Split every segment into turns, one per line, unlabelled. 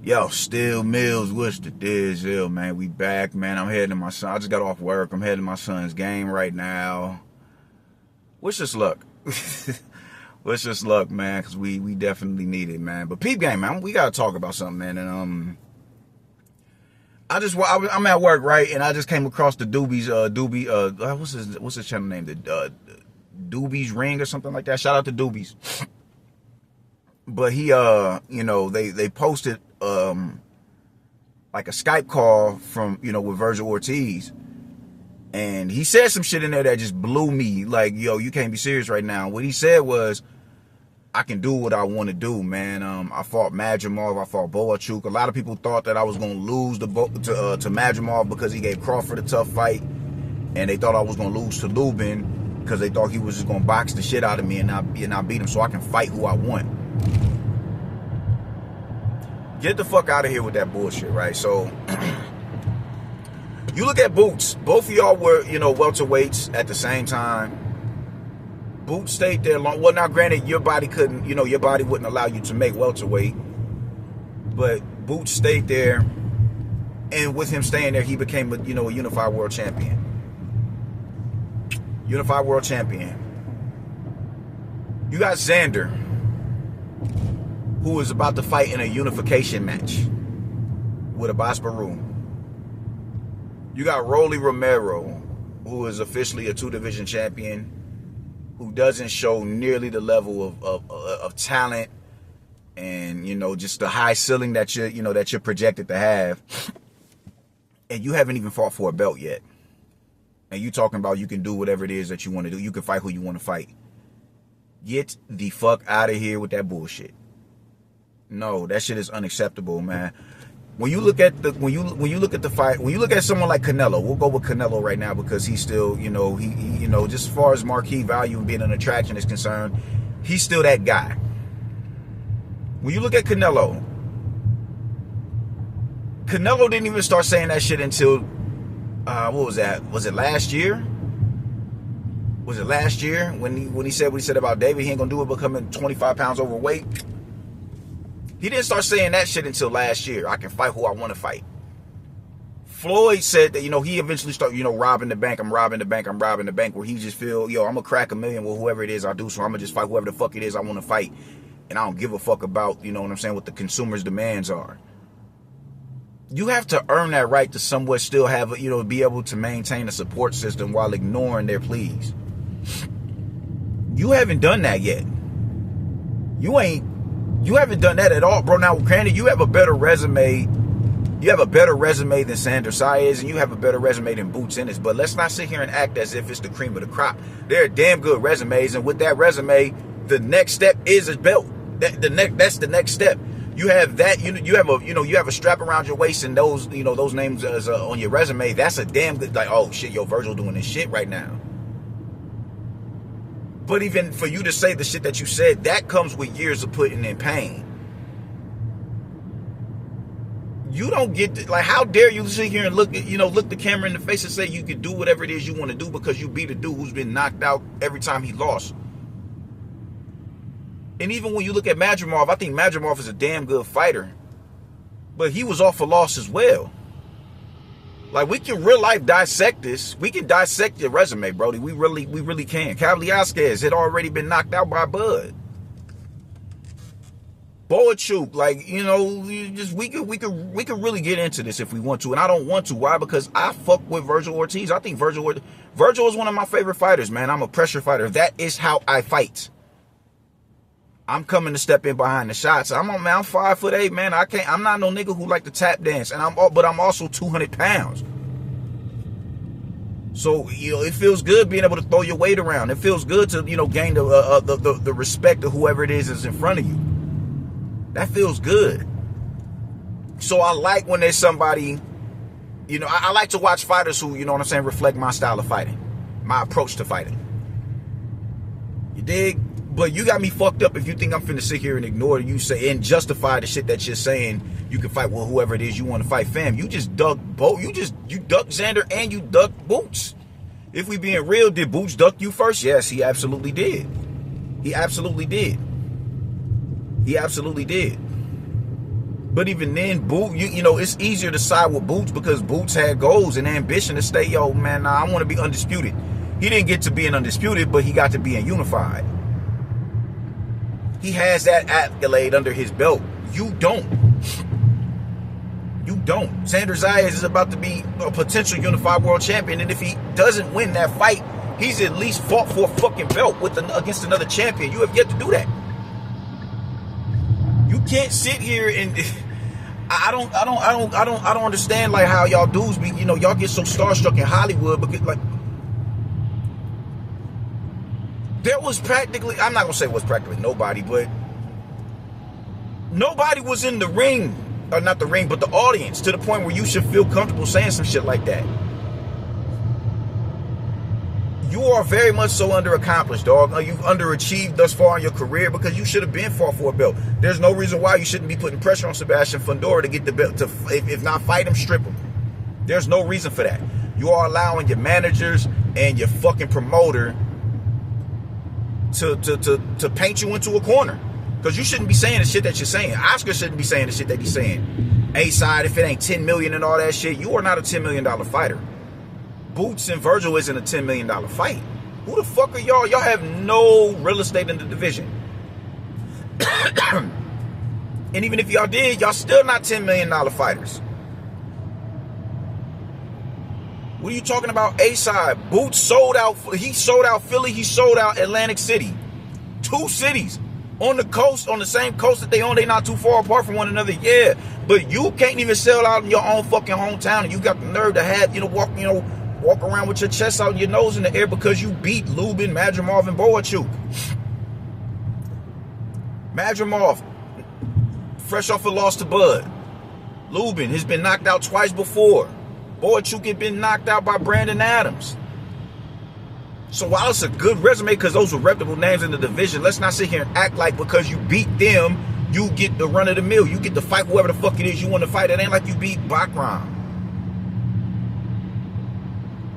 Yo, Still Mills, what's the deal, man? We back, man. I'm heading to my son. I just got off work. I'm heading to my son's game right now. Wish us luck. Wish us luck, man, because we definitely need it, man. But peep game, man, we got to talk about something, man. And I'm at work, right? And I just came across the what's his channel name? The Doobie's Ring or something like that. Shout out to Doobies. But he, they posted like a Skype call from, with Vergil Ortiz. And he said some shit in there that just blew me. Like, yo, you can't be serious right now. What he said was, I can do what I want to do, man. I fought Madrimov. I fought Boachuk. A lot of people thought that I was going to lose to Madrimov because he gave Crawford a tough fight. And they thought I was going to lose to Lubin because they thought he was just going to box the shit out of me and not beat him so I can fight who I want. Get the fuck out of here with that bullshit, right? So, you look at Boots. Both of y'all were, welterweights at the same time. Boots stayed there long. Well, now, granted, your body couldn't, your body wouldn't allow you to make welterweight. But Boots stayed there. And with him staying there, he became a unified world champion. Unified world champion. You got Xander, who is about to fight in a unification match with Abbas Baru. You got Rolly Romero, who is officially a 2-division champion, who doesn't show nearly the level of talent and, just the high ceiling that you're projected to have. And you haven't even fought for a belt yet. And you talking about you can do whatever it is that you want to do. You can fight who you want to fight. Get the fuck out of here with that bullshit. No, that shit is unacceptable, man. When you look at the look at the fight, when you look at someone like Canelo, we'll go with Canelo right now because he's still, he just as far as marquee value and being an attraction is concerned, he's still that guy. When you look at Canelo didn't even start saying that shit until what was that? Was it last year? Was it last year when he said what he said about David? He ain't gonna do it, becoming 25 pounds overweight. He didn't start saying that shit until last year. I can fight who I want to fight. Floyd said that, he eventually started, robbing the bank. I'm robbing the bank, where he just feel, I'm going to crack $1 million with whoever it is I do. So I'm going to just fight whoever the fuck it is I want to fight. And I don't give a fuck about, what the consumer's demands are. You have to earn that right to somewhat still have, be able to maintain a support system while ignoring their pleas. You haven't done that yet. You haven't done that at all, bro. Now, granted, you have a better resume. You have a better resume than Sandor Saez, and you have a better resume than Boots Ennis. But let's not sit here and act as if it's the cream of the crop. They're damn good resumes, and with that resume, the next step is a belt. That's the next step. You have that. You have a strap around your waist, and those names on your resume. That's a damn good. Like, oh shit, Vergil doing this shit right now. But even for you to say the shit that you said, that comes with years of putting in pain. You don't get to, like, how dare you sit here and look the camera in the face and say you can do whatever it is you want to do because you beat a dude who's been knocked out every time he lost. And even when you look at Madrimov, I think Madrimov is a damn good fighter. But he was off a loss as well. Like, we can real life dissect this. We can dissect your resume, Brody. We really can. Kavliasquez had already been knocked out by Bud. Boachuk, like, we could really get into this if we want to, and I don't want to. Why? Because I fuck with Vergil Ortiz. I think Vergil is one of my favorite fighters, man. I'm a pressure fighter. That is how I fight. I'm coming to step in behind the shots. I'm 5'8", man. I'm not no nigga who like to tap dance, but I'm also 200 pounds. So, it feels good being able to throw your weight around. It feels good to, gain the respect of whoever it is in front of you. That feels good. So I like when there's somebody, I like to watch fighters who, reflect my style of fighting, my approach to fighting. You dig? But you got me fucked up if you think I'm finna sit here and ignore you say and justify the shit that you're saying. You can fight with whoever it is you want to fight, fam. You just duck both. You duck Xander and you duck Boots. If we being real, did Boots duck you first? Yes, he absolutely did. He absolutely did. But even then, it's easier to side with Boots because Boots had goals and ambition to stay, yo, man, I want to be undisputed. He didn't get to being undisputed, but he got to being unified. He has that accolade under his belt. You don't. You don't. Xander Zayas is about to be a potential unified world champion, and if he doesn't win that fight, he's at least fought for a fucking belt against another champion. You have yet to do that. You can't sit here and I don't understand like how y'all dudes be, y'all get so starstruck in Hollywood because like there was practically, I'm not gonna say it was practically nobody, but nobody was in the ring, or not the ring, but the audience, to the point where you should feel comfortable saying some shit like that. You are very much so underaccomplished, dog. You've underachieved thus far in your career because you should have been fought for a belt. There's no reason why you shouldn't be putting pressure on Sebastian Fundora to get the belt, if not fight him, strip him. There's no reason for that. You are allowing your managers and your fucking promoter to paint you into a corner. Because you shouldn't be saying the shit that you're saying. Oscar shouldn't be saying the shit that he's saying. A-side, if it ain't $10 million and all that shit, you are not a $10 million fighter. Boots and Vergil isn't a $10 million fight. Who the fuck are y'all? Y'all have no real estate in the division. And even if y'all did, y'all still not $10 million fighters. What are you talking about? A-side. Boots sold out. He sold out Philly. He sold out Atlantic City. 2 cities on the coast, on the same coast that they own. They not too far apart from one another. Yeah, but you can't even sell out in your own fucking hometown, and you got the nerve to have walk around with your chest out and your nose in the air because you beat Lubin, Madrimov, and Boachuk. Madrimov, fresh off a loss to Bud. Lubin has been knocked out twice before. Boachuk had been knocked out by Brandon Adams. So while it's a good resume because those were reputable names in the division, let's not sit here and act like because you beat them, you get the run of the mill. You get to fight whoever the fuck it is you want to fight. It ain't like you beat Bakram.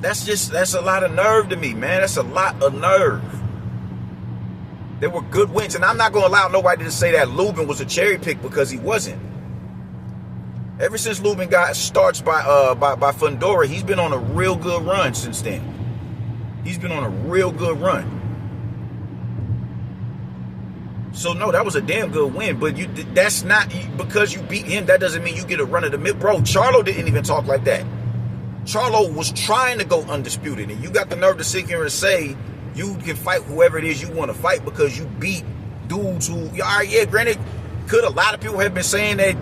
That's a lot of nerve to me, man. That's a lot of nerve. They were good wins, and I'm not going to allow nobody to say that Lubin was a cherry pick because he wasn't. Ever since Lubin got starched by Fundora, he's been on a real good run since then. He's been on a real good run. So no, that was a damn good win, but that's not because you beat him. That doesn't mean you get a run of the mill, bro. Charlo didn't even talk like that. Charlo was trying to go undisputed, and you got the nerve to sit here and say you can fight whoever it is you want to fight because you beat dudes who, all right, yeah, granted, could a lot of people have been saying that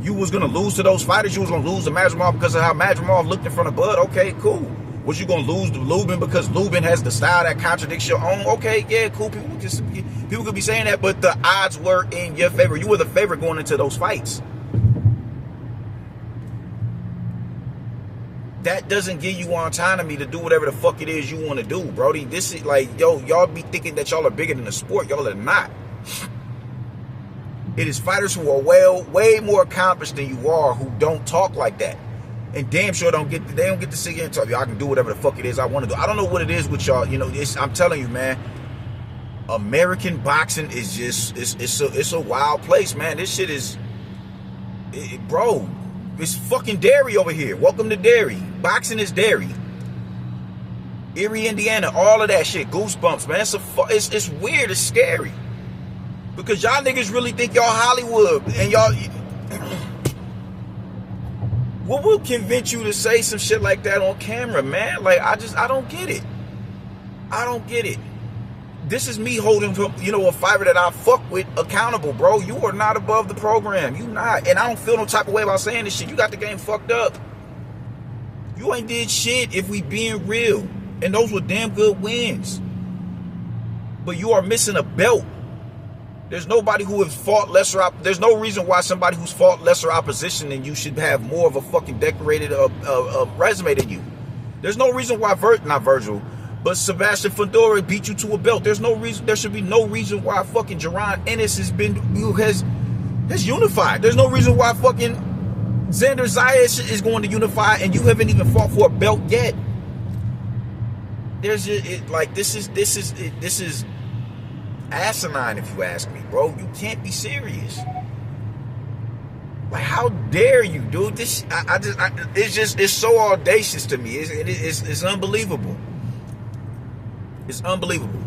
you was going to lose to those fighters, you was going to lose to Madrimov because of how Madrimov looked in front of Bud? Okay, cool. Was you going to lose to Lubin because Lubin has the style that contradicts your own? Okay, yeah, cool. People could be saying that, but the odds were in your favor. You were the favorite going into those fights. That doesn't give you autonomy to do whatever the fuck it is you want to do, Brody. This is like, yo, y'all be thinking that y'all are bigger than the sport. Y'all are not. It is fighters who are way more accomplished than you are who don't talk like that. And damn sure they don't get to sit here and talk, I can do whatever the fuck it is I want to do. I don't know what it is with y'all. I'm telling you, man, American boxing is just, it's a wild place, man. This shit is, bro, it's fucking dairy over here. Welcome to dairy. Boxing is dairy. Erie, Indiana, all of that shit. Goosebumps, man. It's weird. It's scary. Because y'all niggas really think y'all Hollywood. And y'all... What will convince you to say some shit like that on camera, man? Like, I don't get it. I don't get it. This is me holding, a fighter that I fuck with accountable, bro. You are not above the program. You not. And I don't feel no type of way about saying this shit. You got the game fucked up. You ain't did shit if we being real. And those were damn good wins. But you are missing a belt. There's nobody who has fought lesser. There's no reason why somebody who's fought lesser opposition than you should have more of a fucking decorated resume than you. There's no reason why not Vergil, but Sebastian Fundora beat you to a belt. There's no reason. There should be no reason why fucking Jaron Ennis has unified. There's no reason why fucking Xander Zayas is going to unify, and you haven't even fought for a belt yet. This is asinine, if you ask me, bro. You can't be serious. how dare you, dude? This, it's so audacious to me. It's unbelievable. It's unbelievable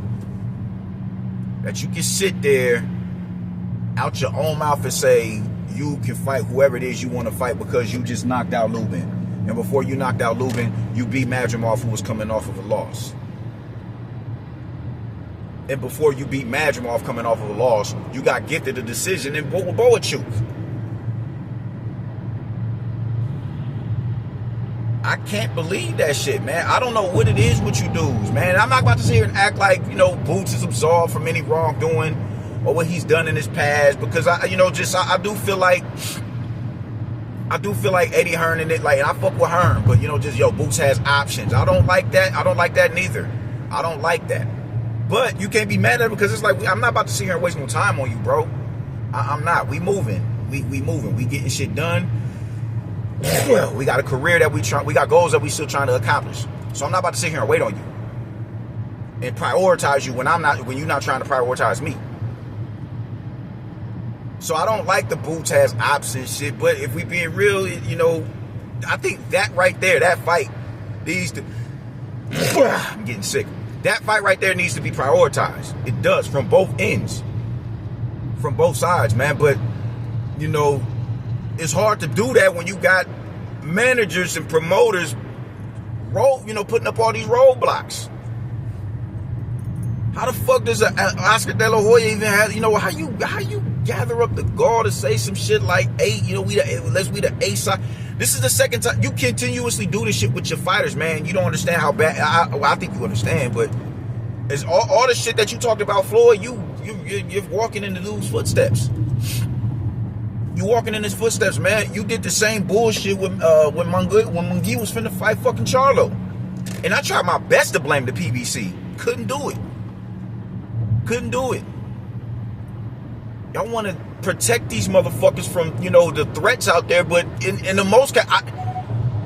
that you can sit there out your own mouth and say you can fight whoever it is you want to fight because you just knocked out Lubin. And before you knocked out Lubin, you beat Madrimov, who was coming off of a loss. And before you beat Madrimov coming off of a loss, you got gifted a decision in Boachuk. I can't believe that shit, man. I don't know what it is with you dudes, man. I'm not about to sit here and act like, Boots is absolved from any wrongdoing or what he's done in his past, because I do feel like Eddie Hearn and I fuck with Hearn, but Boots has options. I don't like that. I don't like that neither. I don't like that. But you can't be mad at it because it's like, I'm not about to sit here and waste no time on you, bro. I'm not. We moving. We moving. We getting shit done. We got a career that we got goals that we still trying to accomplish. So I'm not about to sit here and wait on you and prioritize you when you're not trying to prioritize me. So I don't like the Boots has options shit, but if we being real, I think that right there, that fight needs to I'm getting sick. That fight right there needs to be prioritized. It does, from both ends. From both sides, man. But, it's hard to do that when you got managers and promoters putting up all these roadblocks. How the fuck does Oscar De La Hoya even have, how you gather up the gall to say some shit like, hey, we the A side. This is the second time you continuously do this shit with your fighters, man. You don't understand how bad. I think you understand, but it's all the shit that you talked about, Floyd. You're walking in the dude's footsteps. You walking in his footsteps, man. You did the same bullshit when Munguia was finna fight fucking Charlo, and I tried my best to blame the PBC. Couldn't do it. Y'all want to protect these motherfuckers from, the threats out there, but in the most case,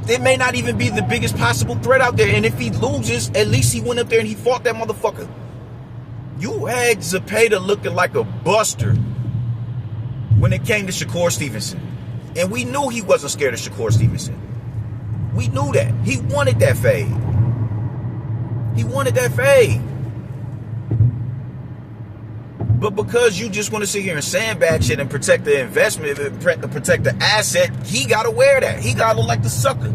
it may not even be the biggest possible threat out there. And if he loses, at least he went up there and he fought that motherfucker. You had Zepeda looking like a buster when it came to Shakur Stevenson. And we knew he wasn't scared of Shakur Stevenson. We knew that. He wanted that fade. But because you just want to sit here and sandbag shit and protect the investment, protect the asset, he got to wear that. He got to look like the sucker.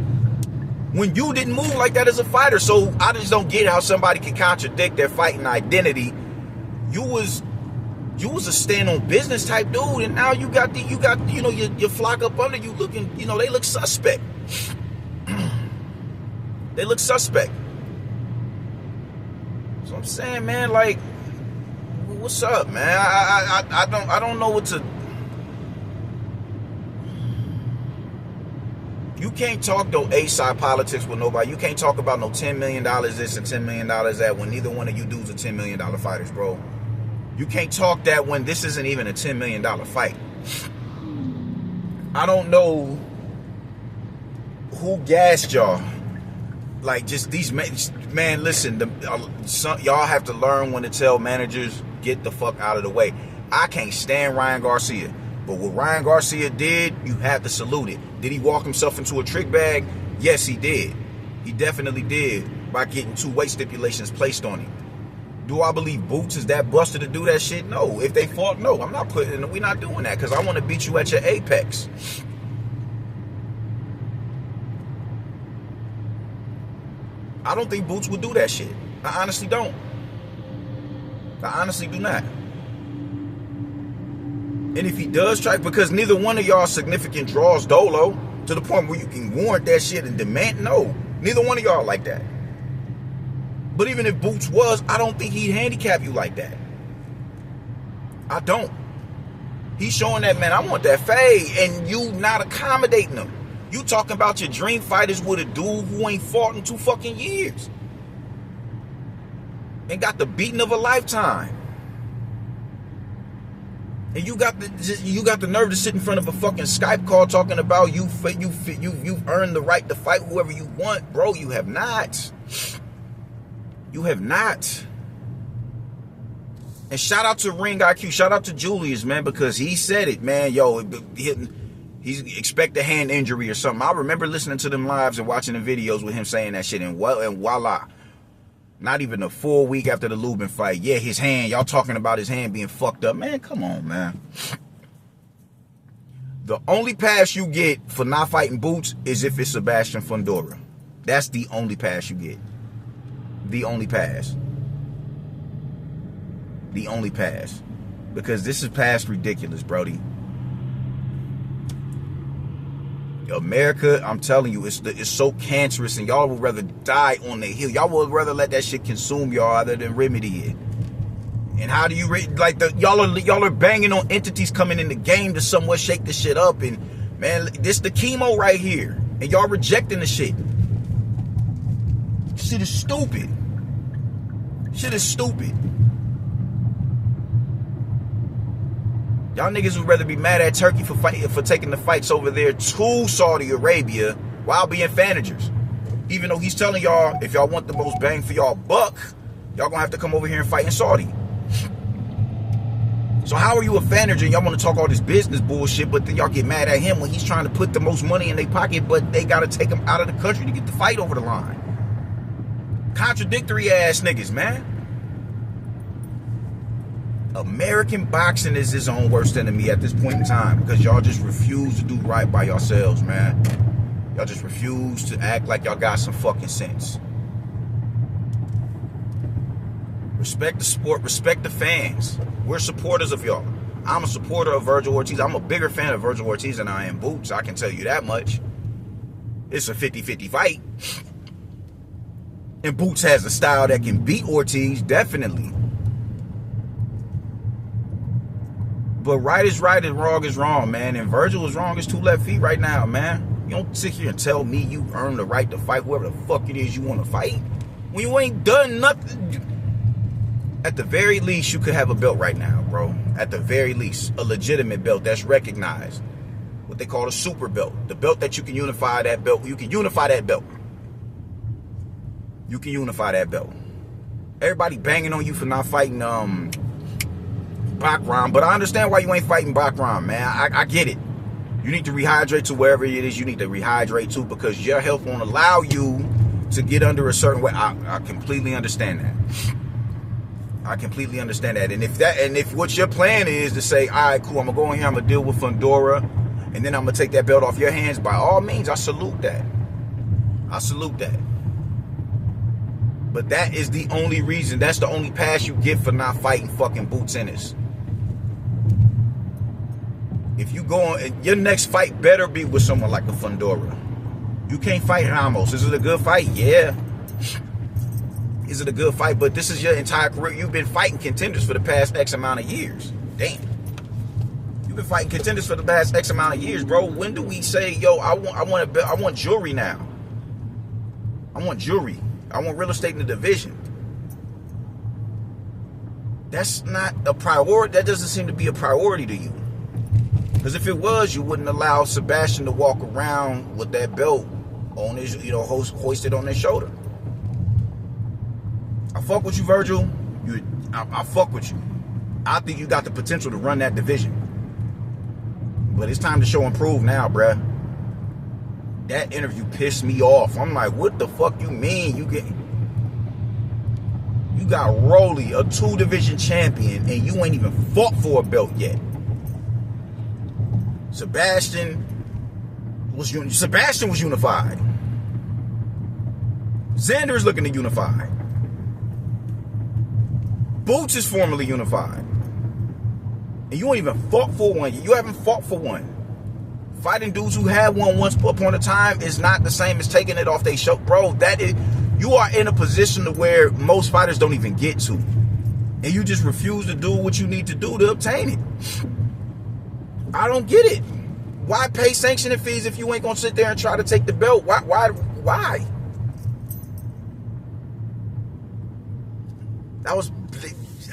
When you didn't move like that as a fighter, so I just don't get how somebody can contradict their fighting identity. You was a stand on business type dude, and now you got your flock up under you looking, they look suspect. They look suspect. So I'm saying, man, like, what's up, man? I don't know what to. You can't talk no A-side politics with nobody. You can't talk about no $10 million this and $10 million that when neither one of you dudes are $10 million fighters, bro. You can't talk that when this isn't even a $10 million fight. I don't know who gassed y'all. Like, just these man, listen, y'all have to learn when to tell managers, get the fuck out of the way. I can't stand Ryan Garcia, but what Ryan Garcia did, you have to salute it. Did he walk himself into a trick bag? Yes, he did. He definitely did, by getting 2 weight stipulations placed on him. Do I believe Boots is that busted to do that shit? No. If they fought, no. We're not doing that, because I want to beat you at your apex. I don't think Boots would do that shit. I honestly don't. I honestly do not. And if he does try, because neither one of y'all significant draws Dolo to the point where you can warrant that shit and demand, no. Neither one of y'all like that. But even if Boots was, I don't think he'd handicap you like that. I don't. He's showing that, man, I want that fade, and you not accommodating him. You talking about your dream fighters with a dude who ain't fought in 2 fucking years. And got the beating of a lifetime. And you got the nerve to sit in front of a fucking Skype call talking about you've earned the right to fight whoever you want. Bro, you have not. You have not. And shout out to Ring IQ. Shout out to Julius, man, because he said it, man. Yo, He's expect a hand injury or something. I remember listening to them lives and watching the videos with him saying that shit, and voila. Not even a full week after the Lubin fight. Yeah, his hand. Y'all talking about his hand being fucked up. Man, come on, man. The only pass you get for not fighting Boots is if it's Sebastian Fundora. That's the only pass you get. The only pass. The only pass. Because this is past ridiculous, Brody. America, I'm telling you, it's so cancerous, and y'all would rather die on the hill. Y'all would rather let that shit consume y'all other than remedy it. And how do you like y'all are banging on entities coming in the game to somewhat shake the shit up? And man, this the chemo right here, and y'all rejecting the shit. Shit is stupid. Shit is stupid. Y'all niggas would rather be mad at Turkey for taking the fights over there to Saudi Arabia while being managers. Even though he's telling y'all, if y'all want the most bang for y'all buck, y'all gonna have to come over here and fight in Saudi. So how are you a manager and y'all want to talk all this business bullshit, but then y'all get mad at him when he's trying to put the most money in their pocket, but they gotta take him out of the country to get the fight over the line? Contradictory ass niggas, man. American boxing is his own worst enemy at this point in time, because y'all just refuse to do right by yourselves, man. Y'all just refuse to act like y'all got some fucking sense. Respect the sport, respect the fans. We're supporters of y'all. I'm a supporter of Vergil Ortiz. I'm a bigger fan of Vergil Ortiz than I am Boots. I can tell you that much. It's a 50-50 fight. And Boots has a style that can beat Ortiz, definitely. But right is right and wrong is wrong, man. And Vergil is wrong as two left feet right now, man. You don't sit here and tell me you earned the right to fight whoever the fuck it is you want to fight when you ain't done nothing. At the very least, you could have a belt right now, bro. At the very least, a legitimate belt that's recognized. What they call a super belt. The belt that you can unify that belt. You can unify that belt. You can unify that belt. Everybody banging on you for not fighting Bakram, but I understand why you ain't fighting Bakram, man. I get it. You need to rehydrate to wherever it is you need to rehydrate to, because your health won't allow you to get under a certain way. I completely understand that. I completely understand that. And if what your plan is to say, all right, cool, I'm gonna go in here, I'm gonna deal with Fundora, and then I'm gonna take that belt off your hands, by all means, I salute that. I salute that. But that is the only reason, that's the only pass you get for not fighting fucking Boots Ennis. If you go on, your next fight better be with someone like a Fundora. You can't fight Ramos. Is it a good fight? Yeah. Is it a good fight? But this is your entire career. You've been fighting contenders for the past X amount of years. Damn. You've been fighting contenders for the past X amount of years, bro. When do we say, yo, I want jewelry now? I want jewelry. I want real estate in the division. That's not a priority. That doesn't seem to be a priority to you. Because if it was, you wouldn't allow Sebastian to walk around with that belt on his, hoisted on his shoulder. I fuck with you, Vergil. I fuck with you. I think you got the potential to run that division. But it's time to show and prove now, bruh. That interview pissed me off. I'm like, what the fuck you mean? You got Rolly, a 2-division champion, and you ain't even fought for a belt yet. Sebastian was unified. Xander is looking to unify. Boots is formally unified. And you ain't even fought for one. You haven't fought for one. Fighting dudes who had one once upon a time is not the same as taking it off their show. Bro, you are in a position to where most fighters don't even get to. And you just refuse to do what you need to do to obtain it. I don't get it. Why pay sanctioning fees if you ain't gonna sit there and try to take the belt? Why?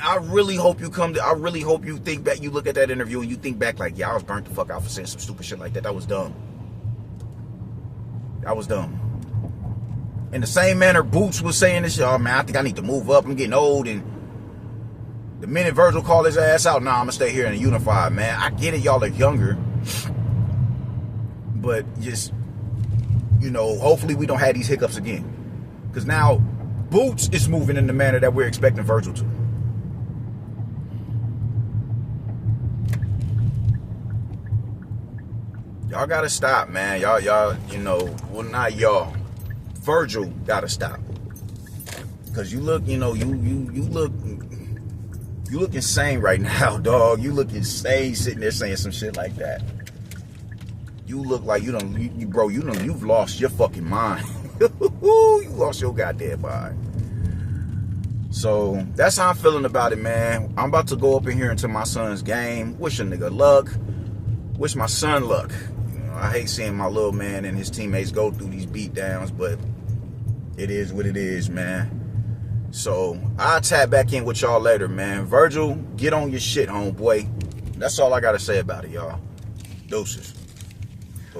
I really hope you think back, you look at that interview and you think back like, yeah, I was burnt the fuck out for saying some stupid shit like that. That was dumb. That was dumb. In the same manner, Boots was saying this, oh man, I think I need to move up. I'm getting old. And the minute Vergil called his ass out, nah, I'm gonna stay here and unify, man. I get it, y'all are younger. But just, hopefully we don't have these hiccups again. Because now Boots is moving in the manner that we're expecting Vergil to. Y'all gotta stop, man. Y'all, well, not y'all. Vergil gotta stop. Because you look, you look insane right now, dog. You look insane sitting there saying some shit like that. You look like you've lost your fucking mind. You lost your goddamn mind. So that's how I'm feeling about it, man. I'm about to go up in here into my son's game. Wish a nigga luck. Wish my son luck. I hate seeing my little man and his teammates go through these beatdowns, but it is what it is, man. So I'll tap back in with y'all later, man. Vergil, get on your shit, homeboy. That's all I gotta say about it, y'all. Deuces.